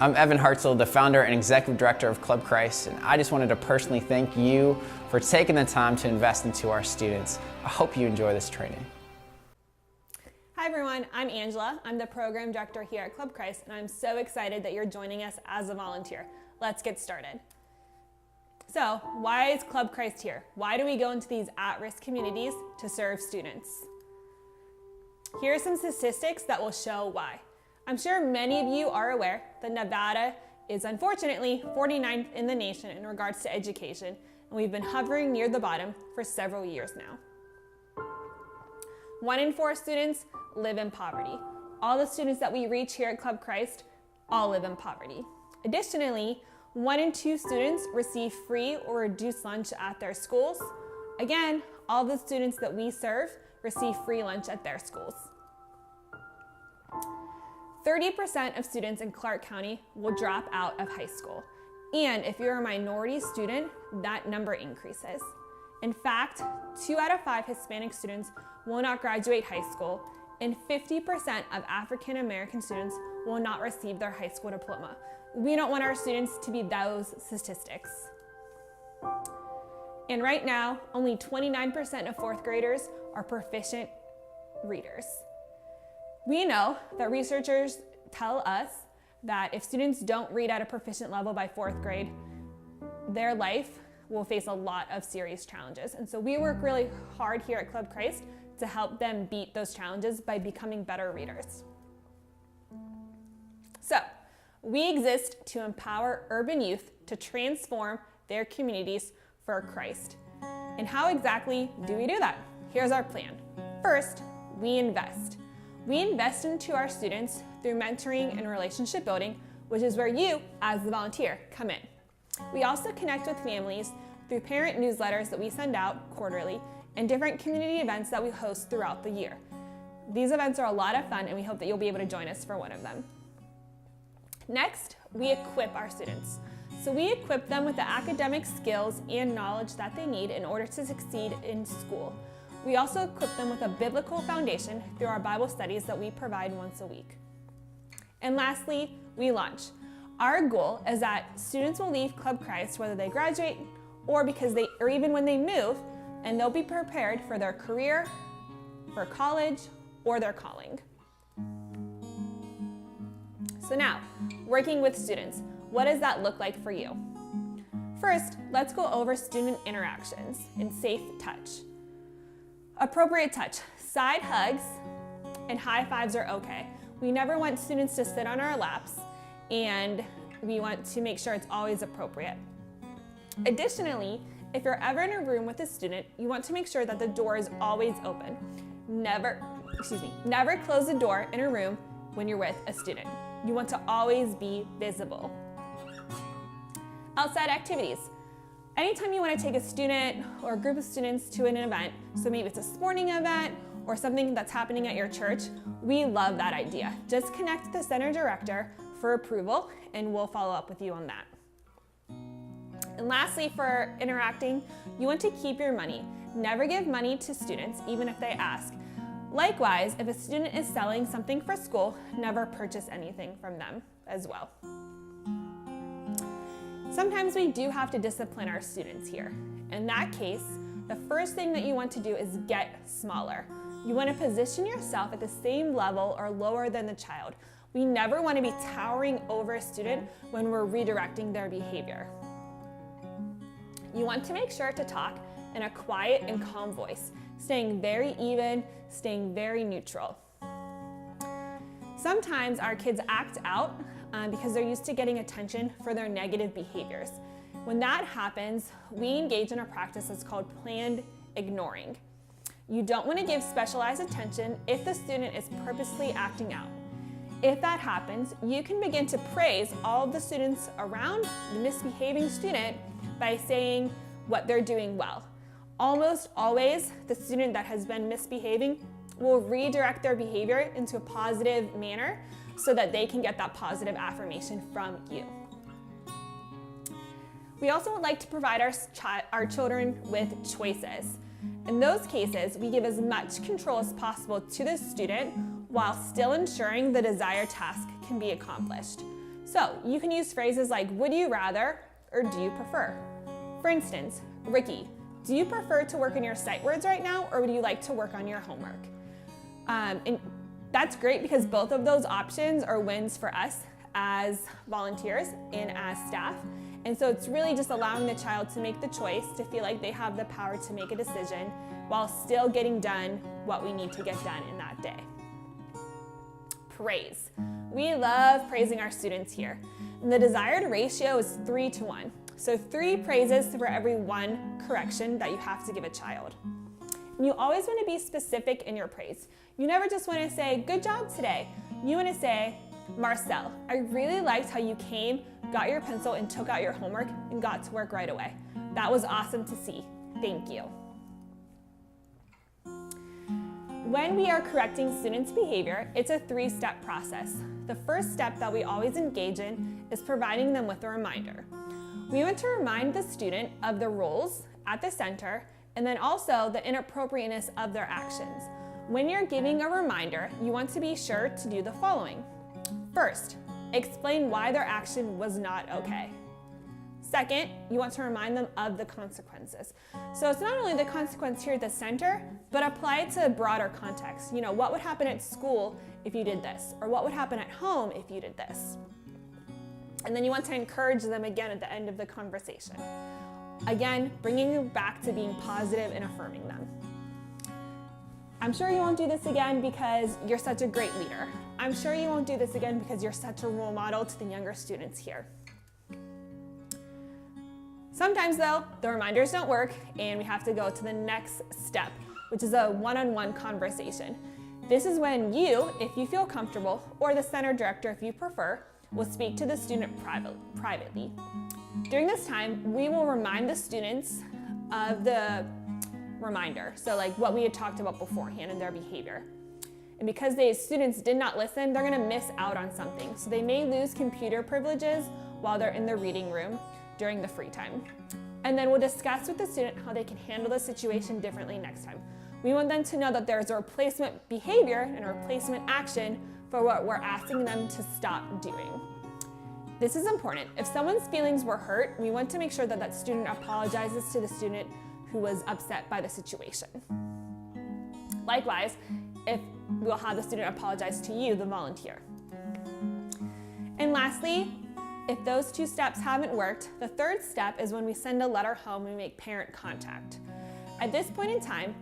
I'm Evan Hartzell, the founder and executive director of Club Christ, and I just wanted to personally thank you for taking the time to invest into our students. I hope you enjoy this training. Hi everyone, I'm Angela. I'm the program director here at Club Christ, and I'm so excited that you're joining us as a volunteer. Let's get started. So, why is Club Christ here? Why do we go into these at-risk communities to serve students? Here are some statistics that will show why. I'm sure many of you are aware that Nevada is unfortunately 49th in the nation in regards to education, and we've been hovering near the bottom for several years now. 1 in 4 students live in poverty. All the students that we reach here at Club Christ all live in poverty. Additionally, 1 in 2 students receive free or reduced lunch at their schools. Again, all the students that we serve receive free lunch at their schools. 30% of students in Clark County will drop out of high school. And if you're a minority student, that number increases. In fact, 2 out of 5 Hispanic students will not graduate high school, and 50% of African American students will not receive their high school diploma. We don't want our students to be those statistics. And right now, only 29% of 4th graders are proficient readers. We know that researchers tell us that if students don't read at a proficient level by 4th grade, their life will face a lot of serious challenges. And so we work really hard here at Club Christ to help them beat those challenges by becoming better readers. So, we exist to empower urban youth to transform their communities for Christ. And how exactly do we do that? Here's our plan. First, we invest. We invest into our students through mentoring and relationship building, which is where you, as the volunteer, come in. We also connect with families through parent newsletters that we send out quarterly and different community events that we host throughout the year. These events are a lot of fun, and we hope that you'll be able to join us for one of them. Next, we equip our students. So we equip them with the academic skills and knowledge that they need in order to succeed in school. We also equip them with a biblical foundation through our Bible studies that we provide once a week. And lastly, we launch. Our goal is that students will leave Club Christ whether they graduate or even when they move, and they'll be prepared for their career, for college, or their calling. So now, working with students, what does that look like for you? First, let's go over student interactions and safe touch. Appropriate touch. Side hugs and high fives are okay. We never want students to sit on our laps, and we want to make sure it's always appropriate. Additionally, if you're ever in a room with a student, you want to make sure that the door is always open. Never close the door in a room when you're with a student. You want to always be visible. Outside activities. Anytime you want to take a student or a group of students to an event, so maybe it's a sporting event or something that's happening at your church, we love that idea. Just connect with the center director for approval, and we'll follow up with you on that. And lastly, for interacting, you want to keep your money. Never give money to students, even if they ask. Likewise, if a student is selling something for school, never purchase anything from them as well. Sometimes we do have to discipline our students here. In that case, the first thing that you want to do is get smaller. You want to position yourself at the same level or lower than the child. We never want to be towering over a student when we're redirecting their behavior. You want to make sure to talk in a quiet and calm voice, staying very even, staying very neutral. Sometimes our kids act out because they're used to getting attention for their negative behaviors. When that happens, we engage in a practice that's called planned ignoring. You don't want to give specialized attention if the student is purposely acting out. If that happens, you can begin to praise all of the students around the misbehaving student by saying what they're doing well. Almost always, the student that has been misbehaving will redirect their behavior into a positive manner so that they can get that positive affirmation from you. We also would like to provide our children with choices. In those cases, we give as much control as possible to the student while still ensuring the desired task can be accomplished. So you can use phrases like would you rather or do you prefer. For instance, Ricky, do you prefer to work on your sight words right now or would you like to work on your homework? And that's great because both of those options are wins for us as volunteers and as staff. And so it's really just allowing the child to make the choice to feel like they have the power to make a decision while still getting done what we need to get done in that day. Praise. We love praising our students here. And the desired ratio is 3-to-1. So 3 praises for every 1 correction that you have to give a child. And you always want to be specific in your praise. You never just want to say, good job today. You want to say, Marcel, I really liked how you came, got your pencil, and took out your homework and got to work right away. That was awesome to see. Thank you. When we are correcting students' behavior, it's a 3-step process. The first step that we always engage in is providing them with a reminder. We want to remind the student of the rules at the center and then also the inappropriateness of their actions. When you're giving a reminder, you want to be sure to do the following. First, explain why their action was not okay. Second, you want to remind them of the consequences. So it's not only the consequence here at the center, but apply it to a broader context. You know, what would happen at school if you did this? Or what would happen at home if you did this? And then you want to encourage them again at the end of the conversation. Again, bringing you back to being positive and affirming them. I'm sure you won't do this again because you're such a great leader. I'm sure you won't do this again because you're such a role model to the younger students here. Sometimes though, the reminders don't work and we have to go to the next step, which is a one-on-one conversation. This is when you, if you feel comfortable, or the center director, if you prefer, will speak to the student privately. During this time, we will remind the students of the reminder, so like what we had talked about beforehand in their behavior. And because the students did not listen, they're gonna miss out on something. So they may lose computer privileges while they're in the reading room during the free time. And then we'll discuss with the student how they can handle the situation differently next time. We want them to know that there's a replacement behavior and a replacement action for what we're asking them to stop doing. This is important. If someone's feelings were hurt, we want to make sure that that student apologizes to the student who was upset by the situation. Likewise, if we'll have the student apologize to you, the volunteer. And lastly, if those 2 steps haven't worked, the 3rd step is when we send a letter home and we make parent contact. At this point in time,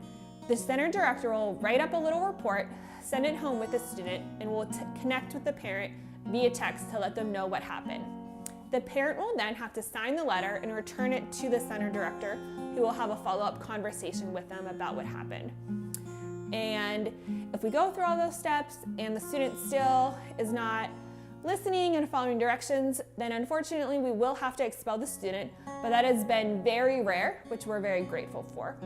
the center director will write up a little report, send it home with the student, and we'll connect with the parent via text to let them know what happened. The parent will then have to sign the letter and return it to the center director, who will have a follow-up conversation with them about what happened. And if we go through all those steps and the student still is not listening and following directions, then unfortunately we will have to expel the student, but that has been very rare, which we're very grateful for.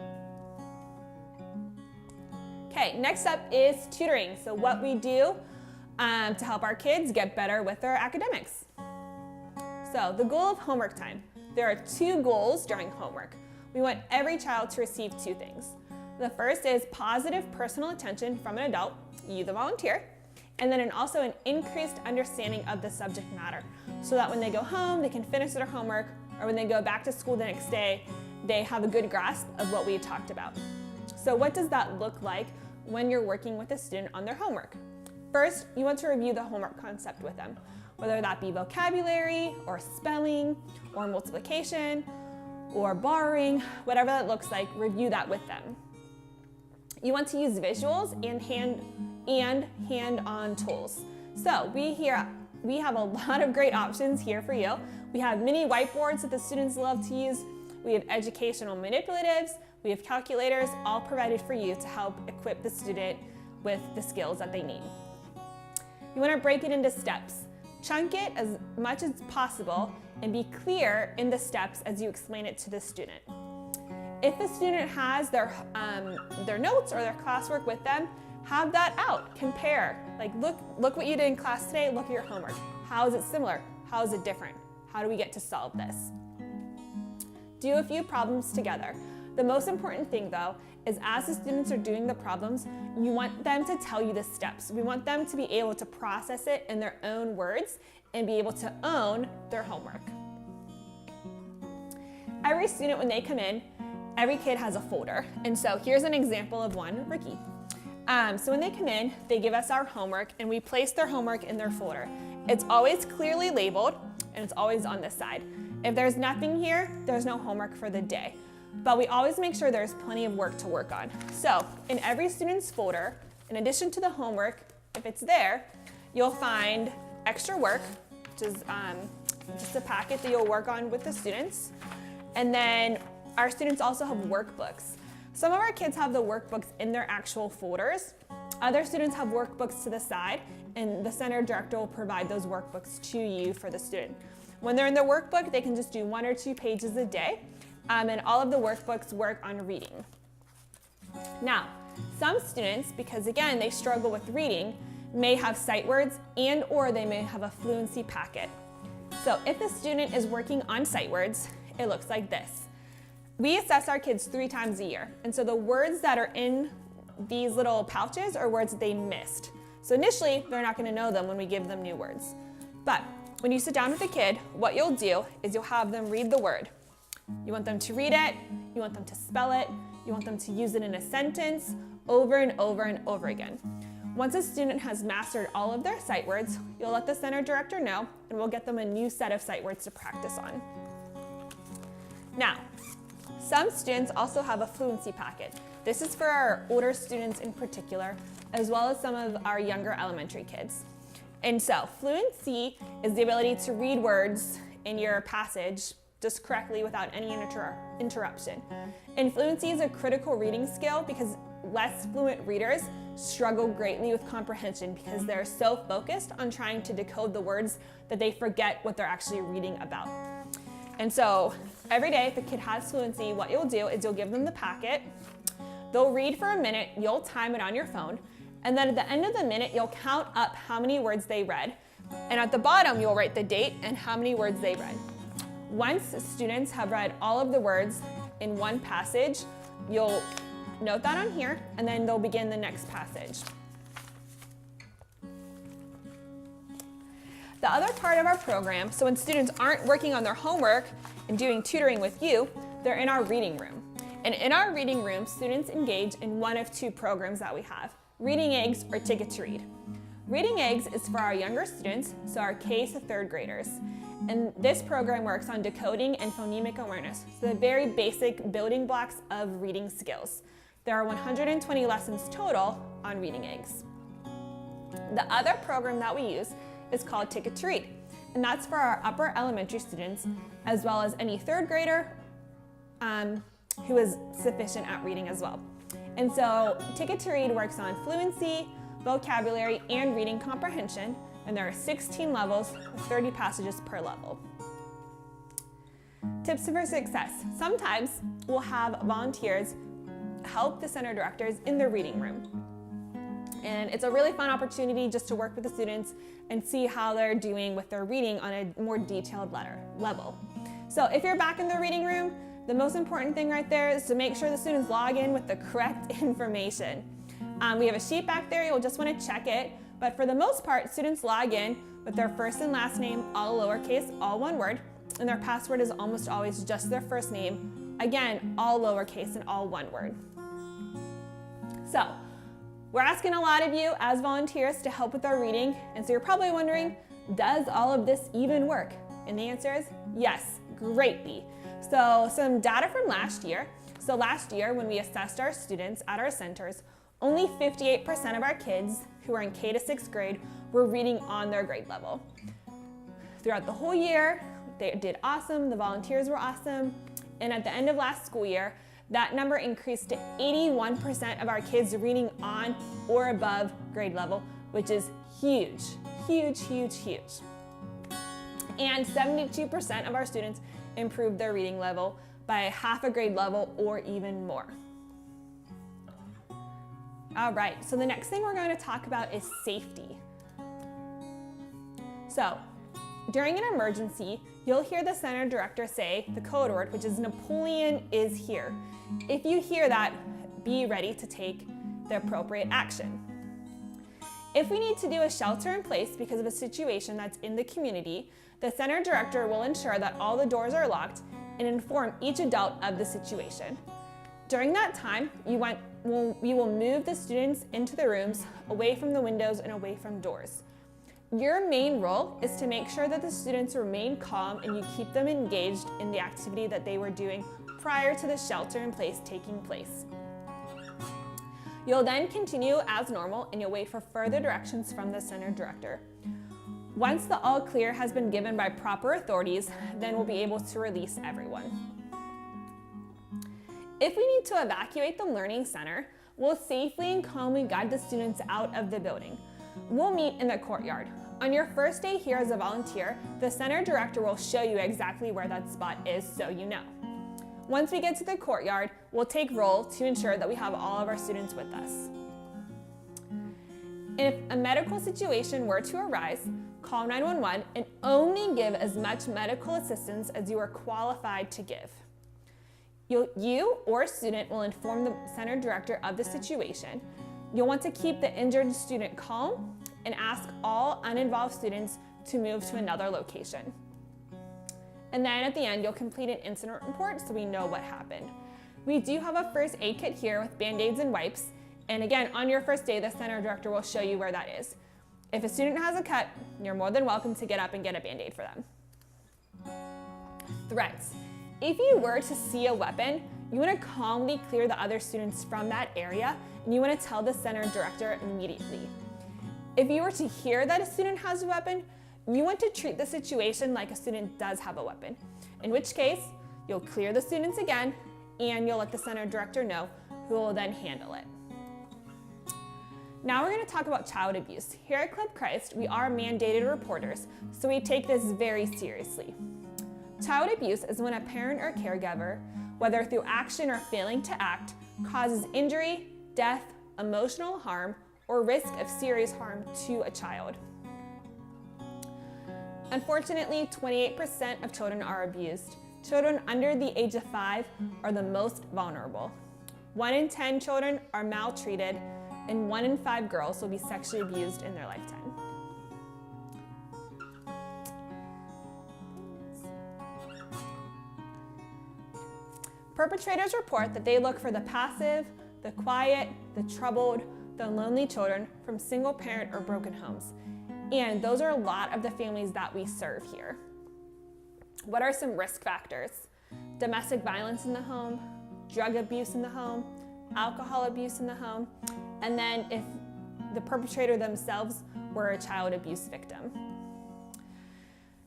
Okay, next up is tutoring. So what we do to help our kids get better with their academics. So the goal of homework time. There are 2 goals during homework. We want every child to receive 2 things. The first is positive personal attention from an adult, you the volunteer, and then also an increased understanding of the subject matter, so that when they go home, they can finish their homework, or when they go back to school the next day, they have a good grasp of what we talked about. So what does that look like when you're working with a student on their homework? First, you want to review the homework concept with them, whether that be vocabulary, or spelling, or multiplication, or borrowing, whatever that looks like, review that with them. You want to use visuals and hand-on tools. So we have a lot of great options here for you. We have mini whiteboards that the students love to use. We have educational manipulatives. We have calculators, all provided for you to help equip the student with the skills that they need. You want to break it into steps. Chunk it as much as possible and be clear in the steps as you explain it to the student. If the student has their notes or their classwork with them, have that out, compare. Like look what you did in class today, look at your homework. How is it similar? How is it different? How do we get to solve this? Do a few problems together. The most important thing though is as the students are doing the problems, you want them to tell you the steps. We want them to be able to process it in their own words and be able to own their homework. Every student, when they come in, every kid has a folder. And so here's an example of one, Ricky. So when they come in, they give us our homework and we place their homework in their folder. It's always clearly labeled and it's always on this side. If there's nothing here, there's no homework for the day. But we always make sure there's plenty of work to work on. So in every student's folder, in addition to the homework, if it's there, you'll find extra work, which is just a packet that you'll work on with the students. And then our students also have workbooks. Some of our kids have the workbooks in their actual folders. Other students have workbooks to the side, and the center director will provide those workbooks to you for the student. When they're in the workbook, they can just do 1 or 2 pages a day, and all of the workbooks work on reading. Now, some students, because again, they struggle with reading, may have sight words and or they may have a fluency packet. So if a student is working on sight words, it looks like this. We assess our kids 3 times a year, and so the words that are in these little pouches are words that they missed. So initially, they're not going to know them when we give them new words. But when you sit down with a kid, what you'll do is you'll have them read the word. You want them to read it, you want them to spell it, you want them to use it in a sentence over and over and over again. Once a student has mastered all of their sight words, you'll let the center director know, and we'll get them a new set of sight words to practice on. Now, some students also have a fluency packet. This is for our older students in particular, as well as some of our younger elementary kids. And so, fluency is the ability to read words in your passage just correctly without any interruption. And fluency is a critical reading skill because less fluent readers struggle greatly with comprehension because they're so focused on trying to decode the words that they forget what they're actually reading about. And so every day, if a kid has fluency, what you'll do is you'll give them the packet, they'll read for a minute, you'll time it on your phone, and then at the end of the minute, you'll count up how many words they read. And at the bottom, you'll write the date and how many words they read. Once students have read all of the words in one passage, you'll note that on here, and then they'll begin the next passage. The other part of our program, so when students aren't working on their homework and doing tutoring with you, they're in our reading room. And in our reading room, students engage in one of 2 programs that we have, Reading Eggs or Ticket to Read. Reading Eggs is for our younger students, so our K to 3rd graders. And this program works on decoding and phonemic awareness, so the very basic building blocks of reading skills. There are 120 lessons total on Reading Eggs. The other program that we use is called Ticket to Read, and that's for our upper elementary students, as well as any 3rd grader who is sufficient at reading as well. And so Ticket to Read works on fluency, vocabulary, and reading comprehension, and there are 16 levels with 30 passages per level. Tips for success. Sometimes we'll have volunteers help the center directors in their reading room. And it's a really fun opportunity just to work with the students and see how they're doing with their reading on a more detailed level. So if you're back in the reading room, the most important thing right there is to make sure the students log in with the correct information. We have a sheet back there, you'll just want to check it, but for the most part, students log in with their first and last name, all lowercase, all one word, and their password is almost always just their first name, again, all lowercase and all one word. So, we're asking a lot of you as volunteers to help with our reading, and so you're probably wondering, does all of this even work? And the answer is yes, greatly. So some data from last year. So last year when we assessed our students at our centers, only 58% of our kids who are in K to 6th grade were reading on their grade level. Throughout the whole year, they did awesome, the volunteers were awesome, and at the end of last school year, that number increased to 81% of our kids reading on or above grade level, which is huge, huge, huge, huge. And 72% of our students improved their reading level by half a grade level or even more. All right, so the next thing we're going to talk about is safety. So, during an emergency, you'll hear the center director say the code word, which is Napoleon is here. If you hear that, be ready to take the appropriate action. If we need to do a shelter in place because of a situation that's in the community, the center director will ensure that all the doors are locked and inform each adult of the situation. During that time, we will move the students into the rooms, away from the windows and away from doors. Your main role is to make sure that the students remain calm and you keep them engaged in the activity that they were doing prior to the shelter in place taking place. You'll then continue as normal and you'll wait for further directions from the center director. Once the all clear has been given by proper authorities, then we'll be able to release everyone. If we need to evacuate the learning center, we'll safely and calmly guide the students out of the building. We'll meet in the courtyard. On your first day here as a volunteer, the center director will show you exactly where that spot is so you know. Once we get to the courtyard, we'll take roll to ensure that we have all of our students with us. If a medical situation were to arise, call 911 and only give as much medical assistance as you are qualified to give. You or a student will inform the center director of the situation. You'll want to keep the injured student calm and ask all uninvolved students to move to another location. And then at the end, you'll complete an incident report so we know what happened. We do have a first aid kit here with Band-Aids and wipes. And again, on your first day, the center director will show you where that is. If a student has a cut, you're more than welcome to get up and get a Band-Aid for them. Threats. If you were to see a weapon, you want to calmly clear the other students from that area, and you want to tell the center director immediately. If you were to hear that a student has a weapon, you want to treat the situation like a student does have a weapon, in which case you'll clear the students again and you'll let the center director know, who will then handle it. Now we're going to talk about child abuse. Here at Club Christ, we are mandated reporters, so we take this very seriously. Child abuse is when a parent or caregiver, whether through action or failing to act, causes injury, death, emotional harm, or risk of serious harm to a child. Unfortunately, 28% of children are abused. Children under the age of 5 are the most vulnerable. 1 in 10 children are maltreated, and 1 in 5 girls will be sexually abused in their lifetime. Perpetrators report that they look for the passive, the quiet, the troubled, the lonely children from single parent or broken homes. And those are a lot of the families that we serve here. What are some risk factors? Domestic violence in the home, drug abuse in the home, alcohol abuse in the home, and then if the perpetrator themselves were a child abuse victim.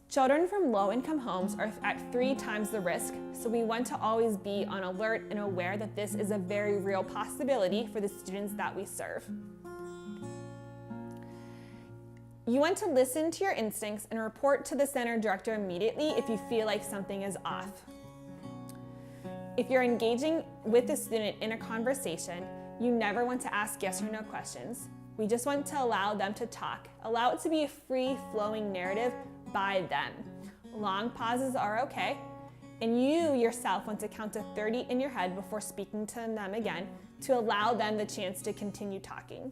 Children from low-income homes are at 3 times the risk, so we want to always be on alert and aware that this is a very real possibility for the students that we serve. You want to listen to your instincts and report to the center director immediately if you feel like something is off. If you're engaging with a student in a conversation, you never want to ask yes or no questions. We just want to allow them to talk. Allow it to be a free-flowing narrative by them. Long pauses are okay, and you yourself want to count to 30 in your head before speaking to them again to allow them the chance to continue talking.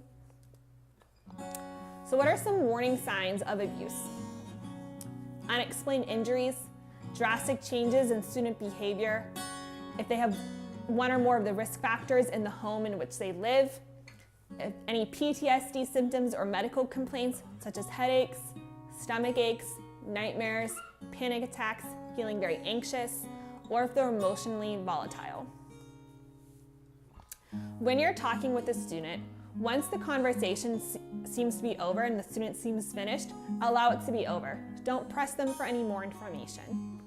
So what are some warning signs of abuse? Unexplained injuries, drastic changes in student behavior, if they have 1 or more of the risk factors in the home in which they live, if any PTSD symptoms or medical complaints such as headaches, stomach aches, nightmares, panic attacks, feeling very anxious, or if they're emotionally volatile. When you're talking with a student, once the conversation seems to be over and the student seems finished, allow it to be over. Don't press them for any more information.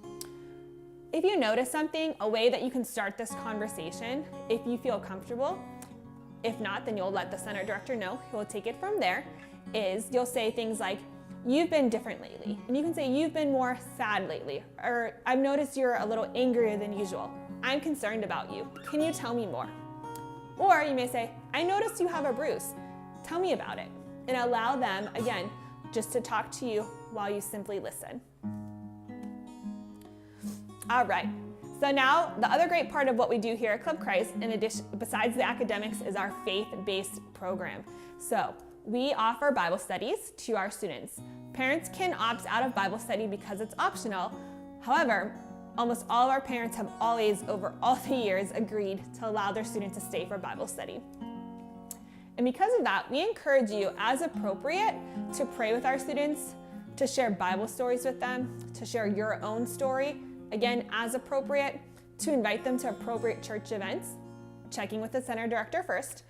If you notice something, a way that you can start this conversation, if you feel comfortable, if not, then you'll let the center director know. He'll take it from there, is you'll say things like, "You've been different lately." And you can say, "You've been more sad lately." Or, "I've noticed you're a little angrier than usual. I'm concerned about you. Can you tell me more?" Or you may say, "I noticed you have a bruise. Tell me about it." And allow them, again, just to talk to you while you simply listen. All right, So now, the other great part of what we do here at Club Christ, in addition, besides the academics, is our faith-based program. So we offer Bible studies to our students. Parents can opt out of Bible study because it's optional. However, almost all of our parents have always, over all the years, agreed to allow their students to stay for Bible study. And because of that, we encourage you, as appropriate, to pray with our students, to share Bible stories with them, to share your own story, again, as appropriate, to invite them to appropriate church events, checking with the center director first.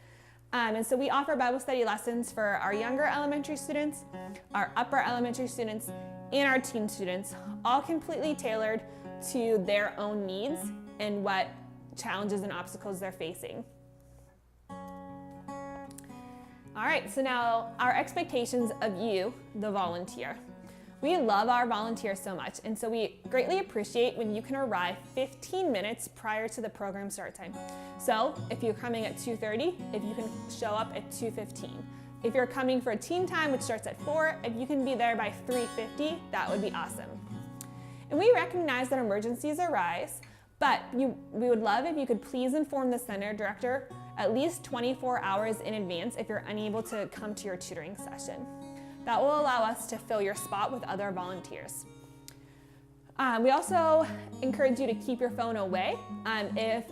And so we offer Bible study lessons for our younger elementary students, our upper elementary students, and our teen students, all completely tailored to their own needs and what challenges and obstacles they're facing. All right, so now our expectations of you, the volunteer. We love our volunteers so much, and so we greatly appreciate when you can arrive 15 minutes prior to the program start time. So if you're coming at 2:30, if you can show up at 2:15. If you're coming for a teen time, which starts at 4, if you can be there by 3:50, that would be awesome. And we recognize that emergencies arise, but we would love if you could please inform the center director at least 24 hours in advance if you're unable to come to your tutoring session. That will allow us to fill your spot with other volunteers. We also encourage you to keep your phone away. If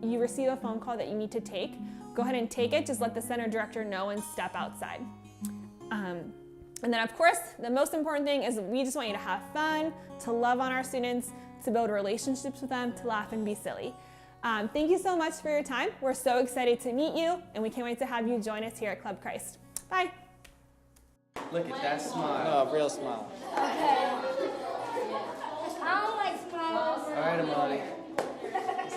you receive a phone call that you need to take, go ahead and take it. Just let the center director know and step outside. And then, of course, the most important thing is we just want you to have fun, to love on our students, to build relationships with them, to laugh and be silly. Thank you so much for your time. We're so excited to meet you, and we can't wait to have you join us here at Club Christ. Bye. Look at that smile. Oh, real smile. Okay. I don't like smiles. All right, Amani.